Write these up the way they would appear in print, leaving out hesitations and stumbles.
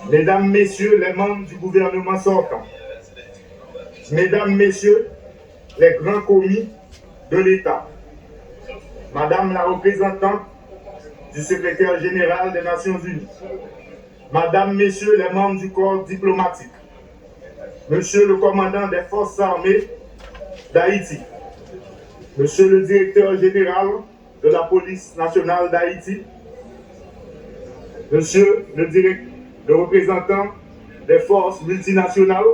Mesdames, Messieurs les membres du gouvernement sortant, Mesdames, Messieurs les grands commis de l'État, Madame la représentante du secrétaire général des Nations Unies, Madame, Messieurs les membres du corps diplomatique, Monsieur le commandant des forces armées d'Haïti, Monsieur le directeur général de la police nationale d'Haïti, Monsieur le représentant des forces multinationales,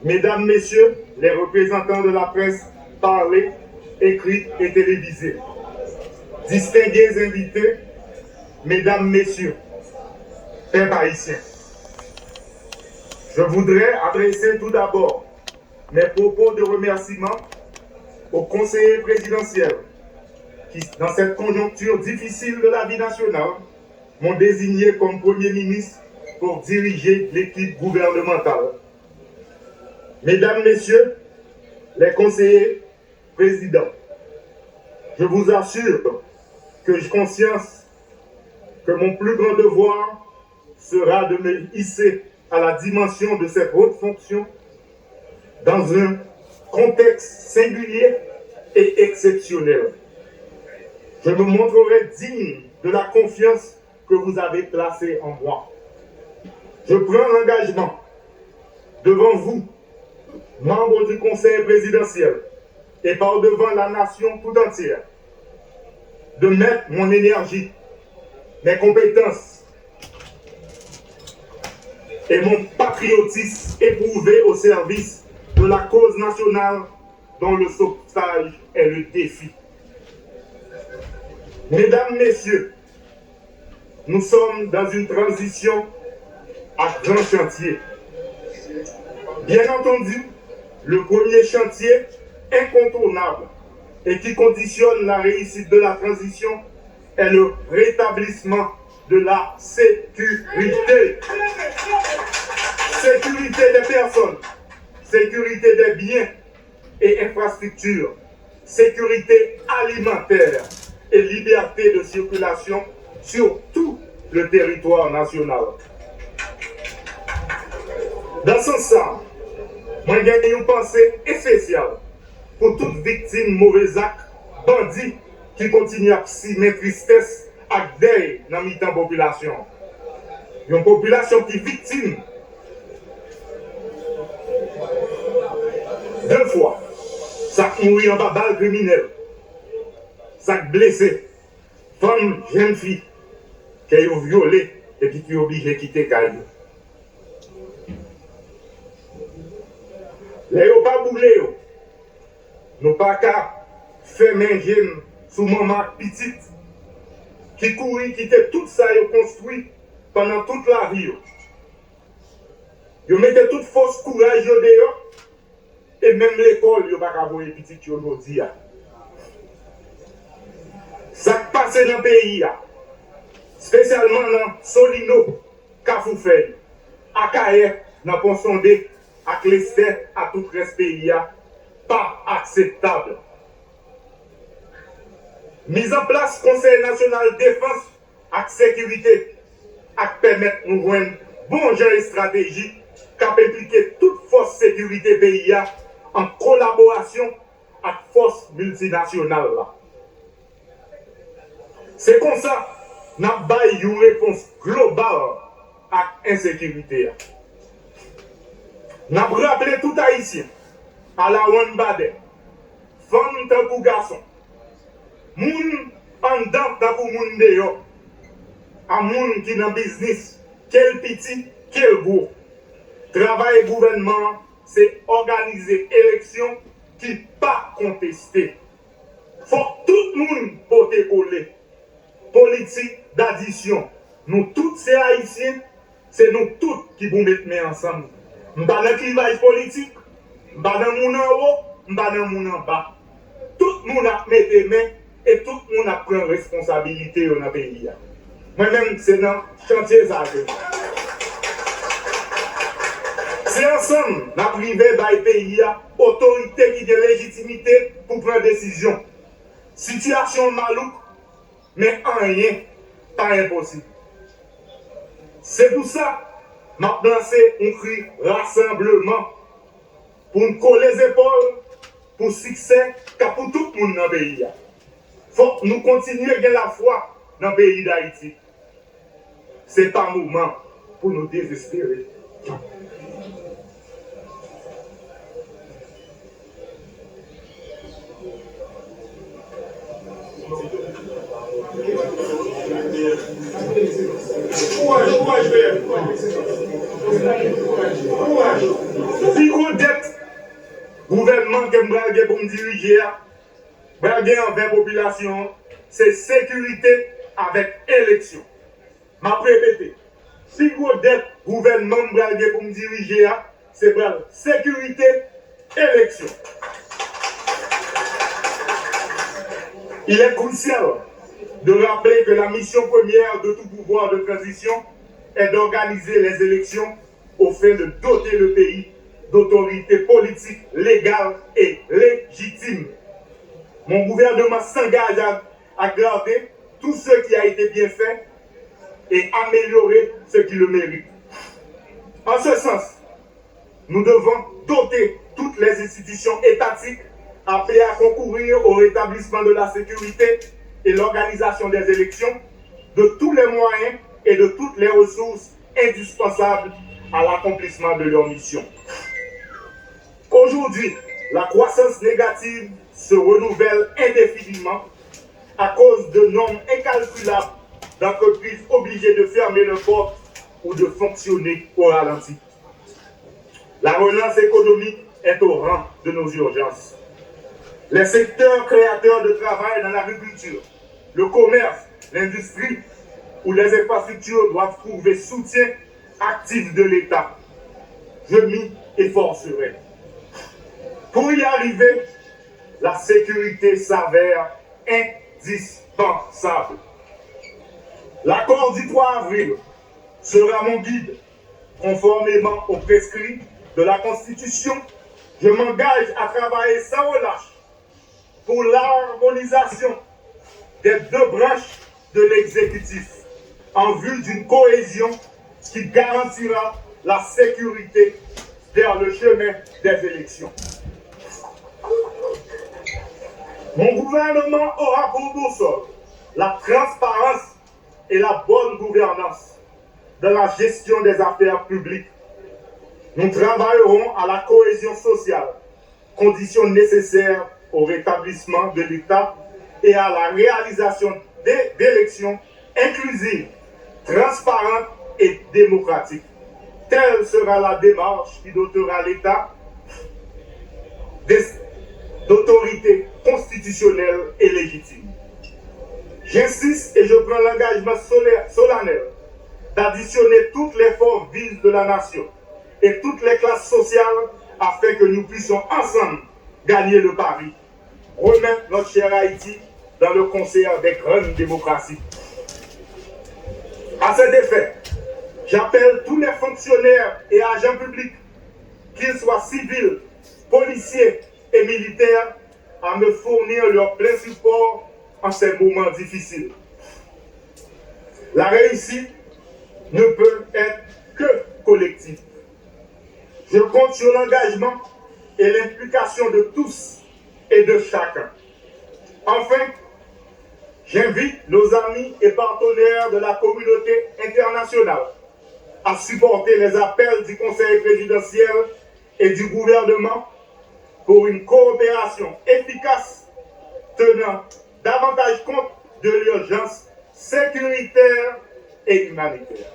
Mesdames, Messieurs les représentants de la presse parlée, écrite et télévisée, distingués invités, Mesdames, Messieurs, peuple haïtien. Je voudrais adresser tout d'abord mes propos de remerciement aux conseillers présidentiels qui, dans cette conjoncture difficile de la vie nationale, m'ont désigné comme Premier ministre pour diriger l'équipe gouvernementale. Mesdames, Messieurs, les conseillers présidents, je vous assure que j'ai conscience que mon plus grand devoir sera de me hisser à la dimension de cette haute fonction dans un contexte singulier et exceptionnel. Je me montrerai digne de la confiance que vous avez placée en moi. Je prends l'engagement devant vous, membres du Conseil présidentiel, et par devant la nation tout entière, de mettre mon énergie, mes compétences et mon patriotisme éprouvé au service de la cause nationale dont le sauvetage est le défi. Mesdames, Messieurs, nous sommes dans une transition à grand chantier. Bien entendu, le premier chantier incontournable et qui conditionne la réussite de la transition est le rétablissement de la sécurité. Sécurité des personnes, sécurité des biens et infrastructures, sécurité alimentaire et liberté de circulation sur tout le territoire national. Dans ce sens, moi j'ai une pensée spéciale pour toute victime mauvais actes, bandits qui continuent à simer tristesse et deuil dans la population. Une population qui est victime deux fois. Ça mourit en balle criminel, ça blessé, femme, jeune fille, qui est violée et puis qui est obligée de quitter Caillou. Les n'ont pas boulé, nous pas qu'à faire manger sous maman petite, qui courit, qui était tout ça construit pendant toute la vie. Ils mettaient toute force courage dehors. Et même l'école, il n'y a pas qu'à voir les petits aujourd'hui. Ça qui passe dans le pays, spécialement dans Solino, Kafoufel, Akaye, dans Ponsondé, à Clester, à tout le reste pays, pas acceptable. Mise en place Conseil national de défense et sécurité, à permettre de nous joindre bon genre et stratégie, qui impliquer toute force sécurité pays en collaboration avec forces multinationales. C'est comme ça que nous avons une réponse globale à l'insécurité. Nous avons rappelé tout haïtien à la Wanbade, femme tant pour garçon, moun en dedans tant pour moun dehors, à moun qui dans le business, quel petit, quel gros. Travail gouvernement, c'est organiser élection qui pas contestée. Faut que tout le monde porte coller. Politique d'addition. Nous tous ces haïtiens, c'est nous tous qui vous mettons ensemble. Nous pas dans le clivage politique, nous pas dans le monde en haut, nous pas dans le monde en bas. Tout le monde a mis les mains et tout le monde a pris responsabilité dans le pays. Moi-même, c'est dans le chantier ça. C'est ensemble, nous privé par le pays, autorité qui a légitimité pour prendre décision. Situation malouque, mais rien, pas impossible. C'est pour ça Maintenant, c'est un cri rassemblement pour nous coller les épaules pour le succès pour tout le monde dans le pays. Il faut que nous continuions à la foi dans le pays d'Haïti. Ce n'est pas un moment pour nous désespérer. Si vous êtes gouvernement que je pour me diriger, braguer envers la population, c'est sécurité avec élection. Je répète, si vous êtes gouvernement pour me diriger, c'est sécurité, élection. Il est crucial de rappeler que la mission première de tout pouvoir de transition est d'organiser les élections au fin de doter le pays d'autorités politiques légales et légitimes. Mon gouvernement s'engage à garder tout ce qui a été bien fait et améliorer ce qui le mérite. En ce sens, nous devons doter toutes les institutions étatiques appelées à concourir au rétablissement de la sécurité et l'organisation des élections de tous les moyens et de toutes les ressources indispensables à l'accomplissement de leur mission. Aujourd'hui, la croissance négative se renouvelle indéfiniment à cause de nombres incalculables d'entreprises obligées de fermer leurs portes ou de fonctionner au ralenti. La relance économique est au rang de nos urgences. Les secteurs créateurs de travail dans l'agriculture, le commerce, l'industrie ou les infrastructures doivent trouver soutien actif de l'État. Je m'y efforcerai. Pour y arriver, la sécurité s'avère indispensable. L'accord du 3 avril sera mon guide. Conformément aux prescrits de la Constitution, je m'engage à travailler sans relâche pour l'harmonisation des deux branches de l'exécutif en vue d'une cohésion qui garantira la sécurité vers le chemin des élections. Mon gouvernement aura pour boussole la transparence et la bonne gouvernance dans la gestion des affaires publiques. Nous travaillerons à la cohésion sociale, condition nécessaire au rétablissement de l'État et à la réalisation d'élections inclusives, transparentes et démocratiques. Telle sera la démarche qui dotera l'État d'autorité constitutionnelle et légitime. J'insiste et je prends l'engagement solennel d'additionner toutes les forces vives de la nation et toutes les classes sociales afin que nous puissions ensemble gagner le pari, remettre notre cher Haïti dans le concert des grandes démocraties. À cet effet, j'appelle tous les fonctionnaires et agents publics, qu'ils soient civils, policiers et militaires, à me fournir leur plein support en ces moments difficiles. La réussite ne peut être que collective. Je compte sur l'engagement et l'implication de tous et de chacun. Enfin, j'invite nos amis et partenaires de la communauté internationale à supporter les appels du Conseil présidentiel et du gouvernement pour une coopération efficace tenant davantage compte de l'urgence sécuritaire et humanitaire.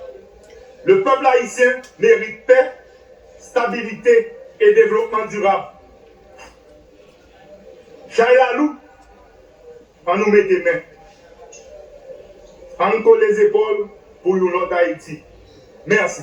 Le peuple haïtien mérite paix, stabilité et développement durable. Chayalou, on nous met des mains. On nous colle les épaules pour une autre Haïti. Merci.